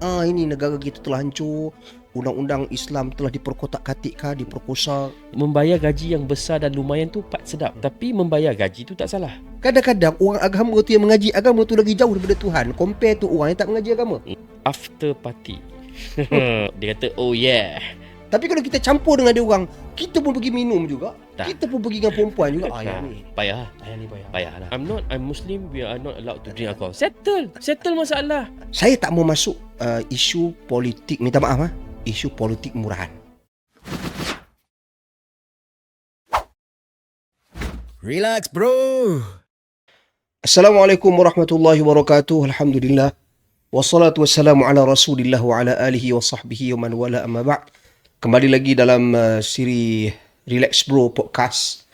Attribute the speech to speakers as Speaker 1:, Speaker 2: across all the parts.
Speaker 1: Ini negara kita telah hancur, undang-undang Islam telah diperkotak-katikkan, diperkosa.
Speaker 2: Membayar gaji yang besar dan lumayan tu sedap, tapi membayar gaji tu tak salah.
Speaker 1: Kadang-kadang orang agama tu yang mengaji agama tu lagi jauh daripada Tuhan, compare tu orang yang tak mengaji agama.
Speaker 2: After party. Dia kata, oh yeah.
Speaker 1: Tapi kalau kita campur dengan dia orang, kita pun pergi minum juga.
Speaker 2: Tak.
Speaker 1: Kita pun pergi dengan perempuan juga.
Speaker 2: Nah,
Speaker 1: Yang ni
Speaker 2: payah.
Speaker 1: Yang ni payah.
Speaker 2: Payah lah. I'm Muslim, we are not allowed to drink alcohol. Settle masalah.
Speaker 1: Saya tak mau masuk isu politik, minta maaf isu politik murahan.
Speaker 3: Relax bro.
Speaker 1: Assalamualaikum warahmatullahi wabarakatuh. Alhamdulillah. Wassalatu wassalamu ala rasulillah wa ala alihi wa sahbihi wa man wala amma ba'd. Kembali lagi dalam siri Relax Bro Podcast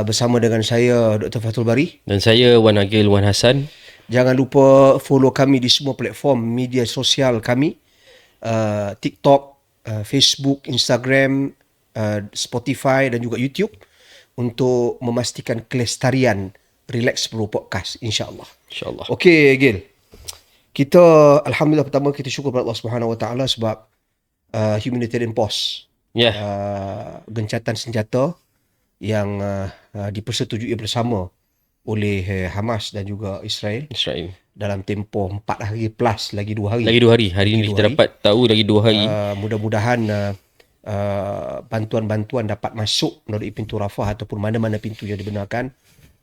Speaker 1: bersama dengan saya Dr. Fathul Bari.
Speaker 2: Dan saya Wan Agil Wan Hassan.
Speaker 1: Jangan lupa follow kami di semua platform media sosial kami. TikTok, Facebook, Instagram, Spotify dan juga YouTube untuk memastikan kelestarian Relax Bro Podcast, insya-Allah.
Speaker 2: InsyaAllah.
Speaker 1: Okey, Gil. Kita alhamdulillah pertama kita syukur kepada Allah Subhanahu Wa Taala sebab humanitarian pause.
Speaker 2: Ya.
Speaker 1: Gencatan senjata yang dipersetujui bersama oleh Hamas dan juga Israel dalam tempoh 4 hari plus lagi 2 hari.
Speaker 2: Lagi 2 hari. Hari ini kita dapat tahu lagi 2 hari.
Speaker 1: Mudah-mudahan bantuan-bantuan dapat masuk melalui pintu Rafah ataupun mana-mana pintu yang dibenarkan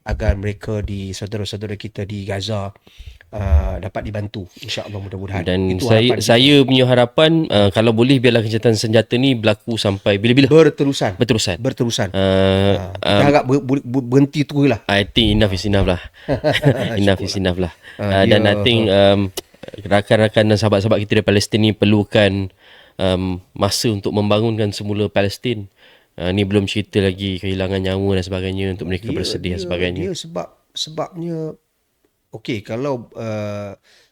Speaker 1: agar mereka di saudara-saudara kita di Gaza dapat dibantu, insya-Allah, mudah-mudahan.
Speaker 2: Dan
Speaker 1: itu
Speaker 2: saya punya harapan kalau boleh biarlah gencatan senjata ni berlaku sampai bila-bila
Speaker 1: berterusan.
Speaker 2: Kita
Speaker 1: Kita harap berhenti terus lah.
Speaker 2: I think enough is enough lah. Enough is enough lah. Dan I think rakan-rakan dan sahabat-sahabat kita dari Palestin ni perlukan masa untuk membangunkan semula Palestin. Ni belum cerita lagi kehilangan nyawa dan sebagainya untuk mereka bersedih dan sebagainya.
Speaker 1: Dia sebabnya okey, kalau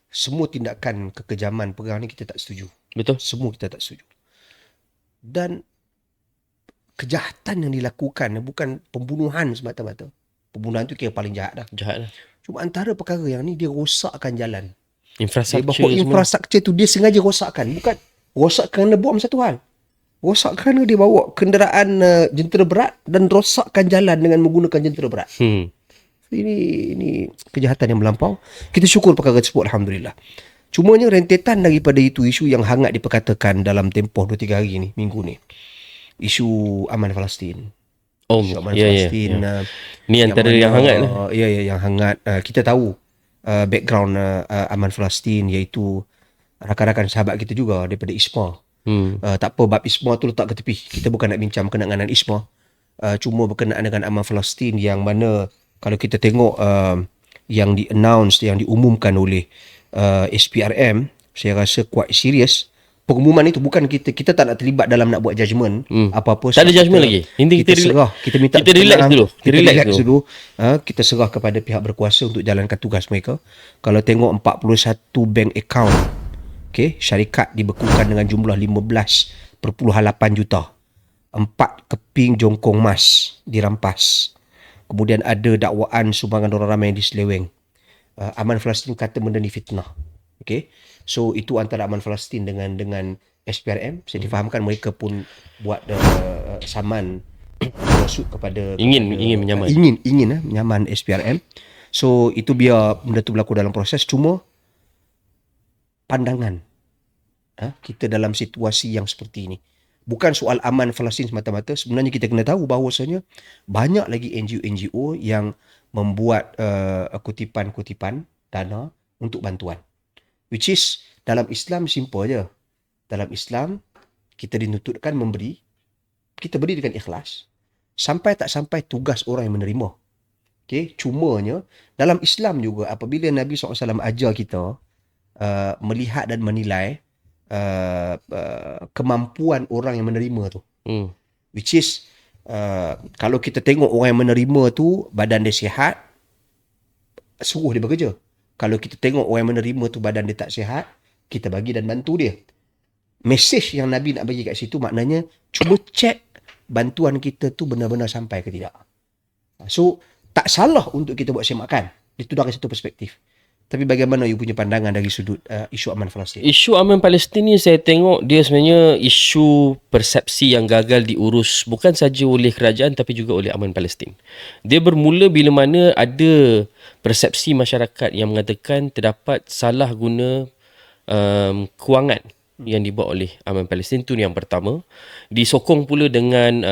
Speaker 1: semua tindakan kekejaman perang ni kita tak setuju.
Speaker 2: Betul?
Speaker 1: Semua kita tak setuju. Dan kejahatan yang dilakukan bukan pembunuhan semata-mata. Pembunuhan tu kira paling jahat dah.
Speaker 2: Jahat lah.
Speaker 1: Cuma antara perkara yang ni dia rosakkan jalan.
Speaker 2: Infrastruktur
Speaker 1: infrastruktur tu dia sengaja rosakkan. Bukan rosak kerana bom satu hal. Rosak kerana dia bawa kenderaan jentera berat dan rosakkan jalan dengan menggunakan jentera berat. Ini kejahatan yang melampau. Kita syukur perkara tersebut, alhamdulillah. Cumanya rentetan daripada itu isu yang hangat diperkatakan dalam tempoh 2-3 hari ni, minggu ni. Isu aman Palestin. Palestin.
Speaker 2: Ni antara yang hangat lah.
Speaker 1: Ya, yang hangat. Kita tahu background aman Palestin, iaitu rakan-rakan sahabat kita juga daripada ISMA. Tak apa, bab ISMA tu letak ke tepi. Kita bukan nak bincang berkenaan dengan ISMA. Cuma berkenaan dengan aman Palestin yang mana kalau kita tengok yang di-announce, yang diumumkan oleh SPRM, saya rasa quite serius. Pengumuman itu bukan kita tak nak terlibat dalam nak buat judgement apa-apa.
Speaker 2: Tak ada judgement lagi. Inti kita
Speaker 1: serah. Kita minta
Speaker 2: kita relax dulu.
Speaker 1: Kita relax dulu. Kita serah kepada pihak berkuasa untuk jalankan tugas mereka. Kalau tengok 41 bank account, syarikat dibekukan dengan jumlah 15.8 juta. 4 keping jongkong emas dirampas. Kemudian ada dakwaan sumbangan orang ramai yang diseleweng. Aman Palestin kata benda ni fitnah. So itu antara Aman Palestin dengan SPRM. Saya difahamkan mereka pun buat saman lawsuit kepada
Speaker 2: ingin menyaman.
Speaker 1: Ingin menyaman SPRM. So itu biar benda tu berlaku dalam proses. Cuma pandangan kita dalam situasi yang seperti ini. Bukan soal aman Palestin semata-mata. Sebenarnya kita kena tahu bahawasanya banyak lagi NGO yang membuat kutipan-kutipan dana untuk bantuan. Which is dalam Islam simple je. Dalam Islam kita dituntutkan memberi. Kita beri dengan ikhlas. Sampai tak sampai tugas orang yang menerima. Cumanya dalam Islam juga apabila Nabi SAW ajar kita melihat dan menilai kemampuan orang yang menerima tu. Which is kalau kita tengok orang yang menerima tu badan dia sihat, suruh dia bekerja. Kalau kita tengok orang yang menerima tu badan dia tak sihat, kita bagi dan bantu dia. Mesej yang Nabi nak bagi kat situ maknanya cuba cek bantuan kita tu benar-benar sampai ke tidak. So tak salah untuk kita buat semakan. Itu dari satu perspektif. Tapi bagaimana you punya pandangan dari sudut isu aman Palestin?
Speaker 2: Isu aman Palestin ni saya tengok dia sebenarnya isu persepsi yang gagal diurus bukan saja oleh kerajaan tapi juga oleh aman Palestin. Dia bermula bila mana ada persepsi masyarakat yang mengatakan terdapat salah guna kewangan yang dibuat oleh aman Palestin. Itu yang pertama. Disokong pula dengan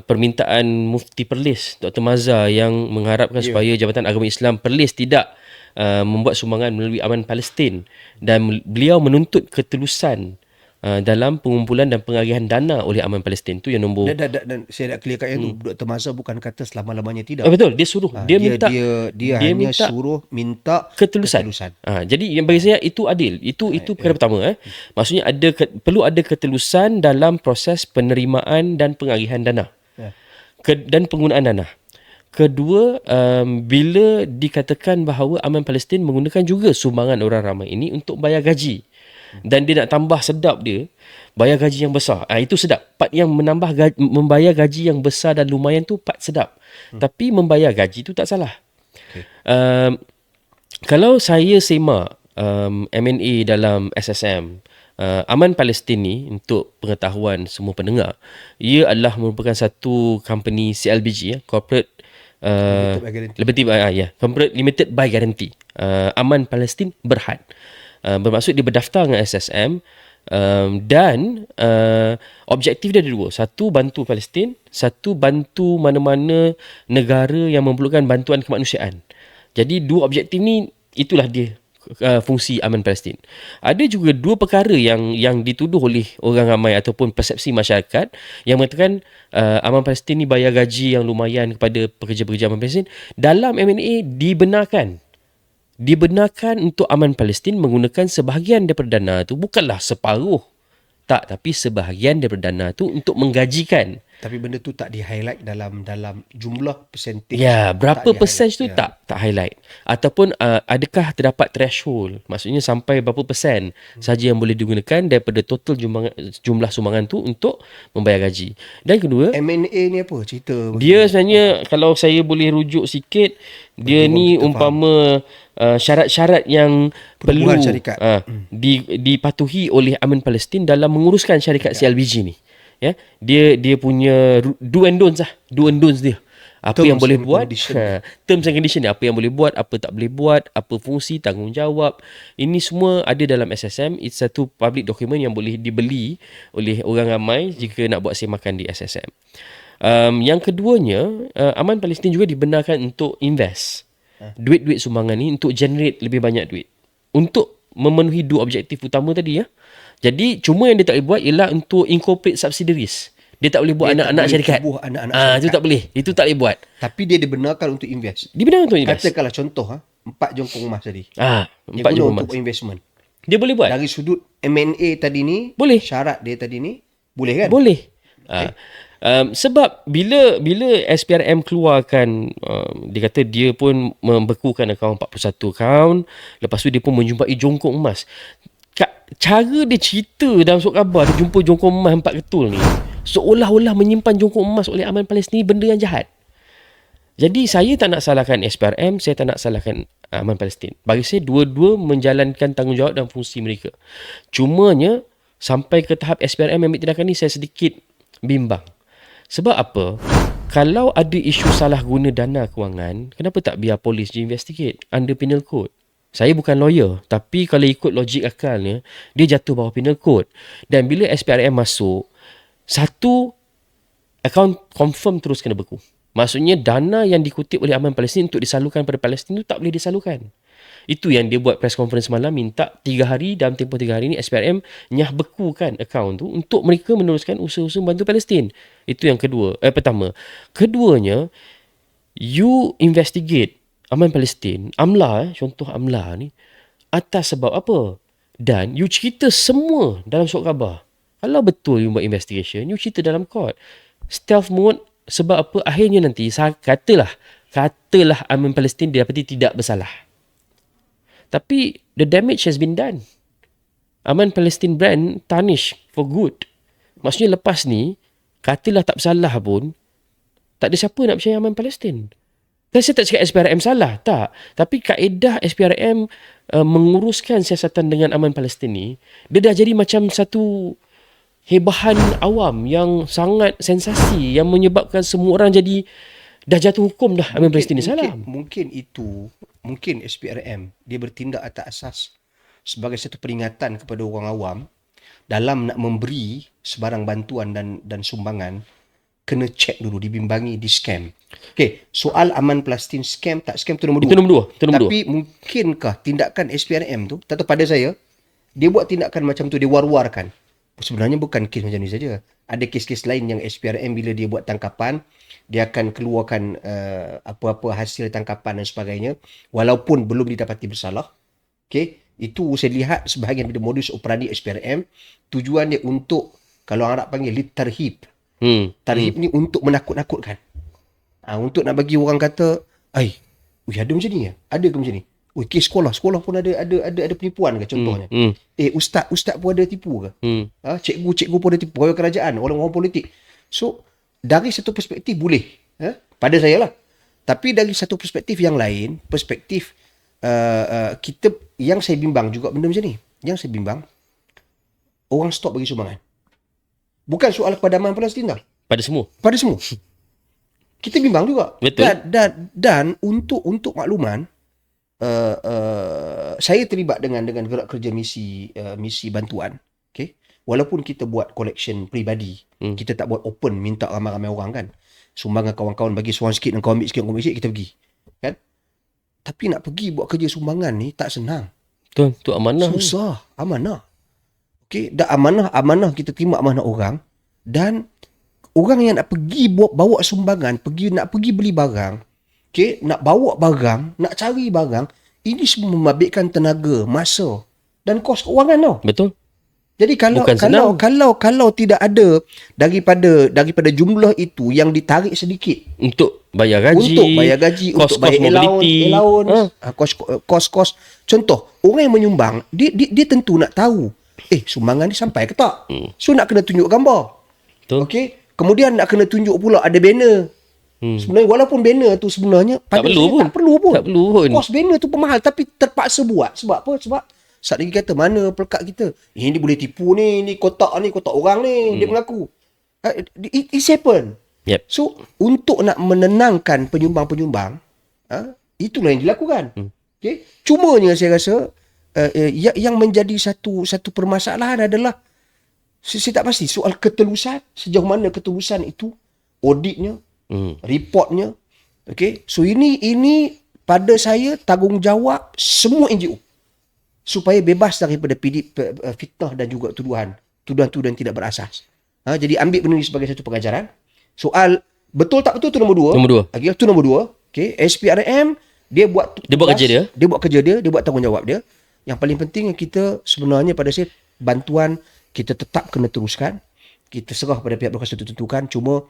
Speaker 2: permintaan Mufti Perlis Dr. Mazhar yang mengharapkan supaya Jabatan Agama Islam Perlis tidak membuat sumbangan melalui aman Palestin, dan beliau menuntut ketelusan dalam pengumpulan dan pengagihan dana oleh aman Palestin. Tu yang nombor.
Speaker 1: Dan saya nak clearkan yang tu, Dr. Mazhar bukan kata selama-lamanya tidak.
Speaker 2: Betul, dia suruh. Dia minta
Speaker 1: dia hanya suruh minta
Speaker 2: ketelusan. Jadi yang bagi saya itu adil. Itu perkara pertama. Maksudnya perlu ada ketelusan dalam proses penerimaan dan pengagihan dana. Dan penggunaan dana. Kedua, bila dikatakan bahawa aman Palestin menggunakan juga sumbangan orang ramai ini untuk bayar gaji. Dan dia nak tambah sedap dia, bayar gaji yang besar. Itu sedap. Part yang membayar gaji yang besar dan lumayan tu part sedap. Tapi membayar gaji tu tak salah. Okay. Kalau saya semak M&A dalam SSM, Aman Palestin ni, untuk pengetahuan semua pendengar, ia adalah merupakan satu company CLBG, corporate corporate limited by guarantee. Aman Palestin Berhad. Bermaksud dia berdaftar dengan SSM, dan objektif dia ada dua. Satu, bantu Palestin. Satu, bantu mana-mana negara yang memerlukan bantuan kemanusiaan. Jadi dua objektif ni, itulah dia fungsi Aman Palestin. Ada juga dua perkara yang dituduh oleh orang ramai ataupun persepsi masyarakat yang mengatakan Aman Palestin ni bayar gaji yang lumayan kepada pekerja-pekerja Aman Palestin. Dalam M&A dibenarkan untuk Aman Palestin menggunakan sebahagian daripada dana tu, bukanlah separuh. Tak, tapi sebahagian daripada dana tu untuk menggajikan.
Speaker 1: Tapi benda tu tak di-highlight dalam jumlah percentage.
Speaker 2: Ya, berapa persen tu tak highlight. Ataupun adakah terdapat threshold? Maksudnya sampai berapa persen saja yang boleh digunakan daripada total jumlah sumbangan tu untuk membayar gaji. Dan kedua,
Speaker 1: M&A ni apa cerita?
Speaker 2: Dia sebenarnya kalau saya boleh rujuk sikit, dia ni umpama syarat-syarat yang perlu dipatuhi oleh Aman Palestin dalam menguruskan syarikat CLBG ni. Ya, dia punya do and don'ts dia. Apa terms yang boleh buat, terms and condition dia, apa yang boleh buat, apa tak boleh buat, apa fungsi, tanggungjawab. Ini semua ada dalam SSM. It's satu public document yang boleh dibeli oleh orang ramai jika nak buat semakan di SSM. Yang keduanya, Aman Palestin juga dibenarkan untuk invest duit-duit sumbangan ni untuk generate lebih banyak duit untuk memenuhi dua objektif utama tadi, ya. Jadi cuma yang dia tak boleh buat ialah untuk incorporate subsidiaries. Dia tak boleh buat anak-anak syarikat. Itu tak boleh. Itu tak boleh buat.
Speaker 1: Tapi dia dibenarkan untuk invest.
Speaker 2: Dibenarkan untuk invest.
Speaker 1: Katakanlah contoh 4 jongkong emas tadi.
Speaker 2: 4 jongkong emas
Speaker 1: untuk investment.
Speaker 2: Dia boleh buat.
Speaker 1: Dari sudut M&A tadi ni,
Speaker 2: boleh.
Speaker 1: Syarat dia tadi ni boleh kan?
Speaker 2: Boleh. Okay. Sebab bila SPRM keluarkan, dia kata dia pun membekukan akaun 41 akaun, lepas tu dia pun menjumpai jongkong emas. Cara dia cerita dalam surat khabar dia jumpa jongkong emas 4 ketul ni, seolah-olah menyimpan jongkong emas oleh Aman Palestin ni benda yang jahat. Jadi saya tak nak salahkan SPRM, saya tak nak salahkan Aman Palestin. Bagi saya dua-dua menjalankan tanggungjawab dan fungsi mereka. Cumanya sampai ke tahap SPRM ambil tindakan ni, saya sedikit bimbang. Sebab apa? Kalau ada isu salah guna dana kewangan, kenapa tak biar polis investigate under penal code? Saya bukan lawyer, tapi kalau ikut logik akalnya, dia jatuh bawah penal code. Dan bila SPRM masuk, satu akaun confirm terus kena beku. Maksudnya dana yang dikutip oleh Aman Palestin untuk disalurkan pada Palestin itu tak boleh disalurkan. Itu yang dia buat press conference malam, minta 3 hari, dalam tempoh 3 hari ni SPRM nyah bekukan akaun tu untuk mereka meneruskan usaha-usaha membantu Palestin. Itu yang pertama. Keduanya, you investigate Aman Palestin, contoh AMLA ni, atas sebab apa? Dan you cerita semua dalam surat khabar. Kalau betul you buat investigation, you cerita dalam court. Stealth mode, sebab apa? Akhirnya nanti, katalah Aman Palestin dia dapati tidak bersalah. Tapi the damage has been done. Aman Palestin brand tarnish for good. Maksudnya lepas ni, katalah tak bersalah pun, tak ada siapa nak percaya Aman Palestin. Saya tak cakap SPRM salah, tak. Tapi kaedah SPRM menguruskan siasatan dengan aman Palestin ni, dia dah jadi macam satu hebahan awam yang sangat sensasi yang menyebabkan semua orang jadi dah jatuh hukum dah aman Palestin ni salah.
Speaker 1: Mungkin SPRM dia bertindak atas asas sebagai satu peringatan kepada orang awam dalam nak memberi sebarang bantuan dan sumbangan, kena check dulu, dibimbangi, di scam. Okey, soal aman Palestin scam tak scam tu nombor dua.
Speaker 2: Itu nombor dua.
Speaker 1: Tapi mungkinkah tindakan SPRM tu, tak tahu, pada saya, dia buat tindakan macam tu, dia war-warkan. Sebenarnya bukan kes macam ni saja. Ada kes-kes lain yang SPRM bila dia buat tangkapan, dia akan keluarkan apa-apa hasil tangkapan dan sebagainya, walaupun belum didapati bersalah. Okey, itu saya lihat sebahagian daripada modus operandi SPRM, tujuan dia untuk, kalau orang Arab panggil tarhib. Tarhib ni untuk menakut-nakutkan. Untuk nak bagi orang kata, ada macam ni ya? Ada ke macam ni? Kes sekolah pun ada penipuan ke contohnya? Ustaz pun ada tipu ke? Cikgu pun ada tipu, pegawai kerajaan, orang-orang politik. So, dari satu perspektif boleh, pada saya lah. Tapi dari satu perspektif yang lain, perspektif kita, yang saya bimbang juga benda macam ni. Yang saya bimbang, orang stop bagi sumbangan. Bukan soal kepada aman Palestin dah.
Speaker 2: Pada semua. Kita bimbang juga.
Speaker 1: Betul. Dan untuk makluman, saya terlibat dengan gerak kerja misi bantuan. Okay? Walaupun kita buat collection peribadi, kita tak buat open, minta ramai-ramai orang kan. Sumbangan kawan-kawan, bagi seorang sikit dan kau ambil sikit, kita pergi. Kan? Tapi nak pergi buat kerja sumbangan ni tak senang.
Speaker 2: Betul, tu amanah.
Speaker 1: Susah, amanah. Okay? Dan amanah kita terima amanah orang, dan orang yang nak pergi bawa sumbangan, nak pergi beli barang, okay, nak bawa barang, nak cari barang, ini semua membabitkan tenaga, masa dan kos keuangan tau.
Speaker 2: Betul.
Speaker 1: Jadi kalau tidak ada daripada jumlah itu yang ditarik sedikit
Speaker 2: untuk bayar gaji,
Speaker 1: untuk bayar allowance, kos. Contoh, orang yang menyumbang, dia tentu nak tahu, sumbangan ni sampai ke tak? So nak kena tunjuk gambar. Betul. Okey, kemudian nak kena tunjuk pula ada banner. Sebenarnya walaupun banner tu sebenarnya
Speaker 2: tak perlu pun.
Speaker 1: Kos banner tu pemahal tapi terpaksa buat. Sebab apa? Sebab saat lagi kata mana pelekat kita. Ini boleh tipu ni kotak orang ni, dia mengaku. It's happen.
Speaker 2: Yep.
Speaker 1: So untuk nak menenangkan penyumbang-penyumbang, itulah yang dilakukan. Okey, cumanya saya rasa yang menjadi satu permasalahan adalah, saya tak pasti soal ketelusan, sejauh mana ketelusan itu, auditnya, reportnya. Okay? So ini pada saya tanggungjawab semua NGO supaya bebas daripada fitnah dan juga tuduhan tidak berasas. Jadi ambil benda ini sebagai satu pengajaran. Soal betul tak betul tu nombor dua. Itu nombor dua. Okay? SPRM dia buat kerja dia, dia buat tanggungjawab dia. Yang paling penting yang kita sebenarnya pada saya, bantuan kita tetap kena teruskan. Kita serah pada pihak berkuasa tentukan. Cuma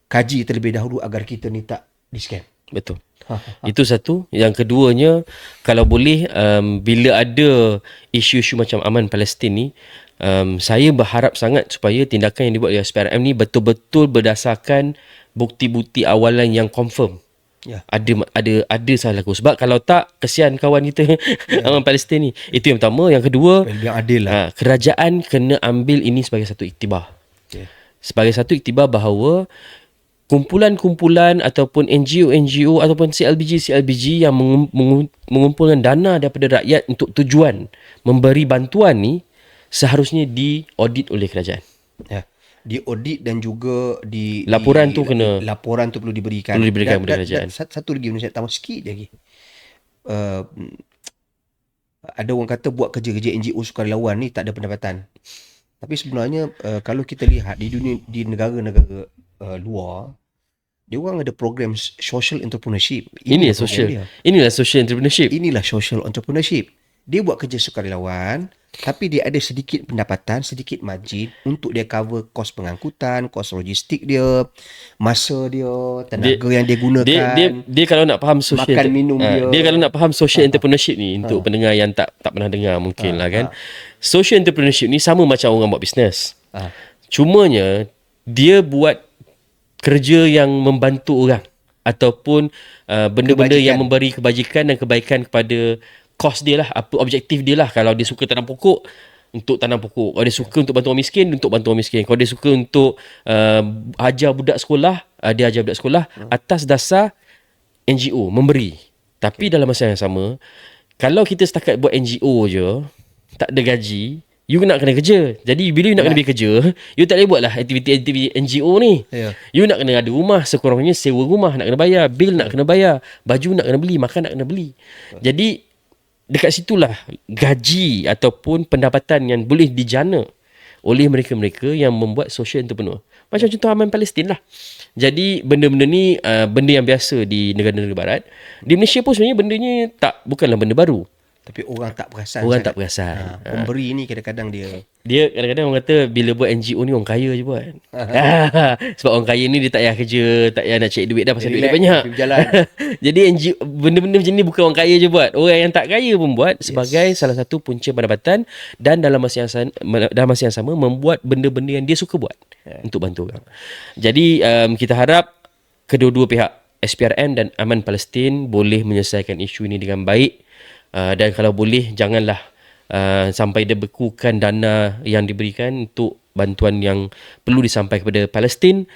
Speaker 1: kaji terlebih dahulu agar kita ni tak di-scam.
Speaker 2: Betul. Itu satu. Yang keduanya, kalau boleh, bila ada isu-isu macam aman Palestin ni, saya berharap sangat supaya tindakan yang dibuat oleh SPRM ni betul-betul berdasarkan bukti-bukti awalan yang confirm. Ya. Ada salah aku. Sebab kalau tak, kesian kawan kita aman Palestin ni. Itu yang pertama. Yang kedua,
Speaker 1: yang adil lah.
Speaker 2: Kerajaan kena ambil ini sebagai satu iktibar. Okay. Sebagai satu iktibar bahawa kumpulan-kumpulan ataupun NGO ataupun CLBG yang mengumpulkan dana daripada rakyat untuk tujuan memberi bantuan ni, seharusnya diaudit oleh kerajaan. Ya.
Speaker 1: Diaudit dan juga
Speaker 2: laporan tu
Speaker 1: perlu diberikan.
Speaker 2: Kepada kerajaan.
Speaker 1: Satu lagi saya tambah sikit lagi. Ada orang kata buat kerja-kerja NGO sukarelawan ni tak ada pendapatan. Tapi sebenarnya kalau kita lihat di negara-negara luar, dia orang ada program social entrepreneurship. Inilah social entrepreneurship. Dia buat kerja sukarelawan, tapi dia ada sedikit pendapatan, sedikit margin untuk dia cover kos pengangkutan, kos logistik dia, masa dia, tenaga yang dia gunakan.
Speaker 2: Dia kalau nak faham social,
Speaker 1: makan minum
Speaker 2: dia kalau nak faham social entrepreneurship ni, untuk pendengar yang tak pernah dengar mungkin lah kan. Social entrepreneurship ni sama macam orang buat bisnes. Cumanya dia buat kerja yang membantu orang. ataupun benda-benda yang
Speaker 1: Kebajikan.
Speaker 2: memberi kebajikan dan kebaikan kepada cause dia lah, apa objektif dia lah. Kalau dia suka tanam pokok, untuk tanam pokok. Kalau dia suka untuk bantu orang miskin, untuk bantu orang miskin. Kalau dia suka untuk ajar budak sekolah, dia ajar budak sekolah atas dasar NGO, memberi. Tapi dalam masa yang sama, kalau kita setakat buat NGO je, tak ada gaji, you nak kena kerja. Jadi bila you nak kena pergi kerja, you tak boleh buat lah aktiviti-aktiviti NGO ni.
Speaker 1: Ya.
Speaker 2: You nak kena ada rumah, sekurang-kurangnya sewa rumah nak kena bayar, bil nak kena bayar, baju nak kena beli, makan nak kena beli. Jadi dekat situlah gaji ataupun pendapatan yang boleh dijana oleh mereka-mereka yang membuat social entrepreneur. Macam contoh Aman Palestin lah. Jadi benda-benda ni benda yang biasa di negara-negara barat. Di Malaysia pun sebenarnya bendanya bukanlah benda baru.
Speaker 1: Tapi orang tak perasan
Speaker 2: Orang
Speaker 1: sangat.
Speaker 2: tak perasan.
Speaker 1: Pemberi ni kadang-kadang
Speaker 2: Dia kadang-kadang orang kata bila buat NGO ni orang kaya je buat. Sebab orang kaya ni dia tak payah kerja, tak payah nak cari duit dah pasal duit dia
Speaker 1: Relax,
Speaker 2: banyak.
Speaker 1: pergi berjalan.
Speaker 2: Jadi NGO, benda-benda macam ni bukan orang kaya je buat. Orang yang tak kaya pun buat sebagai salah satu punca pendapatan dan dalam masa yang sama membuat benda-benda yang dia suka buat untuk bantu orang. Jadi kita harap kedua-dua pihak SPRM dan Aman Palestin boleh menyelesaikan isu ini dengan baik. Dan kalau boleh janganlah sampai dia bekukan dana yang diberikan untuk bantuan yang perlu disampaikan kepada Palestin.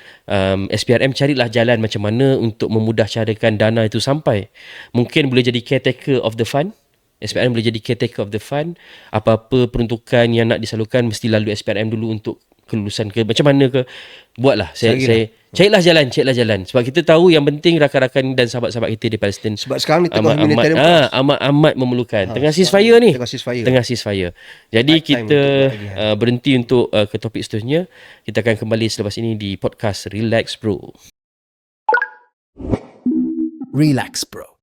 Speaker 2: SPRM carilah jalan macam mana untuk memudahcarakan dana itu sampai. Mungkin boleh jadi caretaker of the fund. SPRM boleh jadi caretaker of the fund. Apa-apa peruntukan yang nak disalurkan mesti lalu SPRM dulu untuk kelulusan ke macam mana ke, buatlah. Saya carilah jalan sebab kita tahu yang penting rakan-rakan dan sahabat-sahabat kita di Palestin
Speaker 1: sebab sekarang ni tengah humanitarian crisis.
Speaker 2: amat memerlukan tengah ceasefire ni,
Speaker 1: Tengah ceasefire.
Speaker 2: jadi
Speaker 1: Right time
Speaker 2: kita
Speaker 1: untuk
Speaker 2: berhenti untuk ke topik seterusnya. Kita akan kembali selepas ini di podcast Relax Bro.
Speaker 3: Relax, bro.